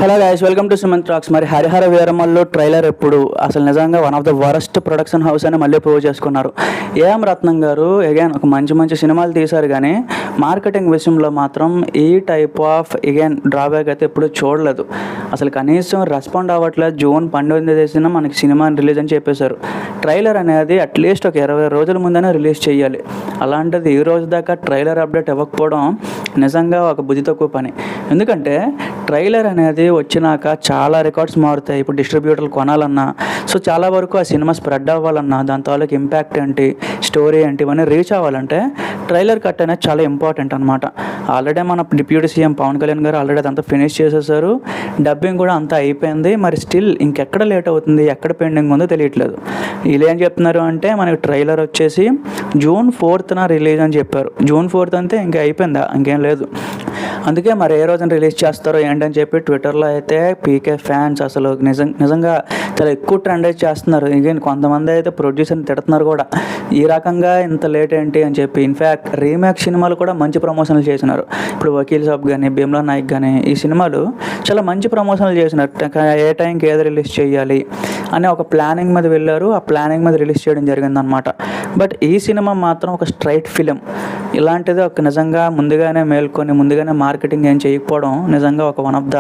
Hello guys, welcome to Sumanth talks. మరి Harihara Veeramallu trailer ఎప్పుడు అసలు నిజంగా one of the worst production house అని మళ్ళీ ప్రూవ్ చేసుకున్నారు. ఏఎం రత్నం గారు అగైన్ ఒక మంచి సినిమాలు తీశారు, కానీ మార్కెటింగ్ విషయంలో మాత్రం ఈ టైప్ ఆఫ్ డ్రాబ్యాక్ అయితే ఎప్పుడు చూడలేదు. అసలు కనీసం రెస్పాండ్ అవ్వట్లేదు. జూన్ 12న మనకి సినిమా రిలీజ్ అని చెప్పేశారు. ట్రైలర్ అనేది అట్లీస్ట్ ఒక 20 రోజుల ముందనే రిలీజ్ చేయాలి. అలాంటిది ఈ రోజు దాకా ట్రైలర్ అప్డేట్ ఇవ్వకపోవడం నిజంగా ఒక బుద్ధి తక్కువ పని. ఎందుకంటే ట్రైలర్ అనేది వచ్చినాక చాలా రికార్డ్స్ మారుతాయి. ఇప్పుడు డిస్ట్రిబ్యూటర్లు కొనాలన్నా, సో చాలా వరకు ఆ సినిమా స్ప్రెడ్ అవ్వాలన్నా, దాని తాలూకు ఇంపాక్ట్ ఏంటి, స్టోరీ ఏంటి, ఇవన్నీ రీచ్ అవ్వాలంటే ట్రైలర్ కట్ అనేది చాలా ఇంపార్టెంట్ అనమాట. ఆల్రెడీ మన డిప్యూటీ సీఎం పవన్ కళ్యాణ్ గారు ఆల్రెడీ అదంతా ఫినిష్ చేసేసారు. డబ్బింగ్ కూడా అంతా అయిపోయింది. మరి స్టిల్ ఇంకెక్కడ లేట్ అవుతుంది, ఎక్కడ పెండింగ్ ఉందో తెలియట్లేదు. వీళ్ళు ఏం చెప్తున్నారు అంటే మనకి ట్రైలర్ వచ్చేసి జూన్ 4న రిలీజ్ అని చెప్పారు. జూన్ 4 అంతే, ఇంకా అయిపోయిందా, ఇంకేం లేదు. అందుకే మరి ఏ రోజున రిలీజ్ చేస్తారో ఏంటని చెప్పి ట్విట్టర్లో అయితే పీకే ఫ్యాన్స్ అసలు నిజంగా చాలా ఎక్కువ ట్రెండ్ అయితే చేస్తున్నారు. కొంతమంది అయితే ప్రొడ్యూసర్ని తిడుతున్నారు కూడా, ఈ రకంగా ఇంత లేట్ ఏంటి అని చెప్పి. ఇన్ఫ్యాక్ట్ రీమేక్ సినిమాలు కూడా మంచి ప్రమోషన్లు చేసినారు. ఇప్పుడు వకీల్ సాబ్ కానీ, భీమ్లా నాయక్ కానీ, ఈ సినిమాలు చాలా మంచి ప్రమోషన్లు చేసినారు. ఏ టైంకి ఏది రిలీజ్ చేయాలి అని ఒక ప్లానింగ్ మీద వెళ్ళారు. ఆ ప్లానింగ్ మీద రిలీజ్ చేయడం జరిగిందనమాట. బట్ ఈ సినిమా మాత్రం ఒక స్ట్రైట్ ఫిలిం. ఇలాంటిది ఒక నిజంగా ముందుగానే మేల్కొని ముందుగానే మార్కెటింగ్ ఏం చేయకపోవడం నిజంగా ఒక one of the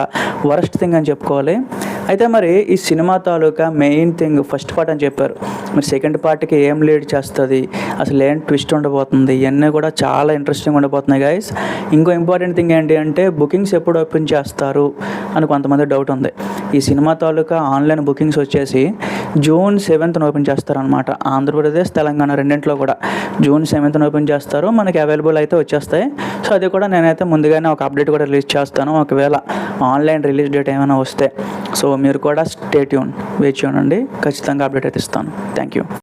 worst thing అని చెప్పుకోవాలి. అయితే మరి ఈ సినిమా తాలూకా మెయిన్ థింగ్ ఫస్ట్ పార్ట్ అని చెప్పారు. మరి సెకండ్ పార్ట్కి ఏం లీడ్ చేస్తుంది, అసలు ఏం ట్విస్ట్ ఉండబోతుంది, ఇవన్నీ కూడా చాలా ఇంట్రెస్టింగ్ ఉండబోతున్నాయి గైస్. ఇంకో ఇంపార్టెంట్ థింగ్ ఏంటి అంటే బుకింగ్స్ ఎప్పుడు ఓపెన్ చేస్తారు అని కొంతమంది డౌట్ ఉంది. ఈ సినిమా తాలూకా ఆన్లైన్ బుకింగ్స్ వచ్చేసి జూన్ 7న ఓపెన్ చేస్తారనమాట. ఆంధ్రప్రదేశ్, తెలంగాణ రెండింటిలో కూడా జూన్ 7న ఓపెన్ చేస్తారు. మనకి అవైలబుల్ అయితే వచ్చేస్తాయి. సో అది కూడా నేనైతే ముందుగానే ఒక అప్డేట్ కూడా రిలీజ్ చేస్తాను, ఒకవేళ ఆన్లైన్ రిలీజ్ డేట్ ఏమైనా వస్తే. సో మీరు కూడా స్టే ట్యూన్, వేచి ఉండండి, ఖచ్చితంగా అప్డేట్ అయితే ఇస్తాను. Thank you.